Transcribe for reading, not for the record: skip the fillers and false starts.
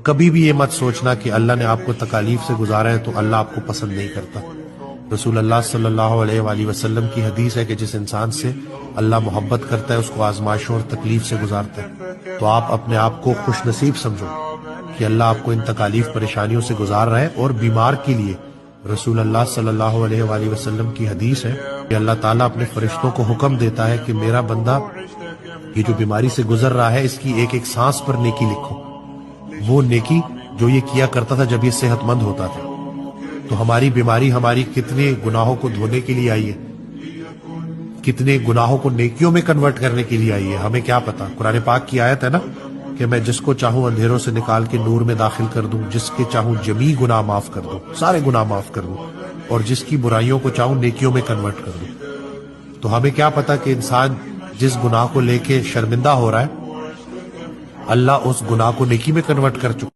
کبھی بھی یہ مت سوچنا کہ اللہ نے آپ کو تکالیف سے گزارا ہے تو اللہ آپ کو پسند نہیں کرتا۔ رسول اللہ صلی اللہ علیہ وآلہ وسلم کی حدیث ہے کہ جس انسان سے اللہ محبت کرتا ہے اس کو آزمائشوں اور تکلیف سے گزارتا ہے۔ تو آپ اپنے آپ کو خوش نصیب سمجھو کہ اللہ آپ کو ان تکالیف پریشانیوں سے گزار رہا ہے۔ اور بیمار کے لیے رسول اللہ صلی اللہ علیہ وآلہ وسلم کی حدیث ہے کہ اللہ تعالیٰ اپنے فرشتوں کو حکم دیتا ہے کہ میرا بندہ یہ جو بیماری سے گزر رہا ہے اس کی ایک ایک سانس پر نیکی لکھو، وہ نیکی جو یہ کیا کرتا تھا جب یہ صحت مند ہوتا تھا۔ تو ہماری بیماری ہماری کتنے گناہوں کو دھونے کے لیے آئی ہے، کتنے گناہوں کو نیکیوں میں کنورٹ کرنے کے لیے آئی ہے، ہمیں کیا پتا۔ قرآن پاک کی آیت ہے نا کہ میں جس کو چاہوں اندھیروں سے نکال کے نور میں داخل کر دوں، جس کے چاہوں جمی گناہ معاف کر دوں، سارے گناہ معاف کر دوں، اور جس کی برائیوں کو چاہوں نیکیوں میں کنورٹ کر دوں۔ تو ہمیں کیا پتا کہ انسان جس گناہ کو لے کے شرمندہ ہو رہا ہے اللہ اس گناہ کو نیکی میں کنورٹ کر چکا۔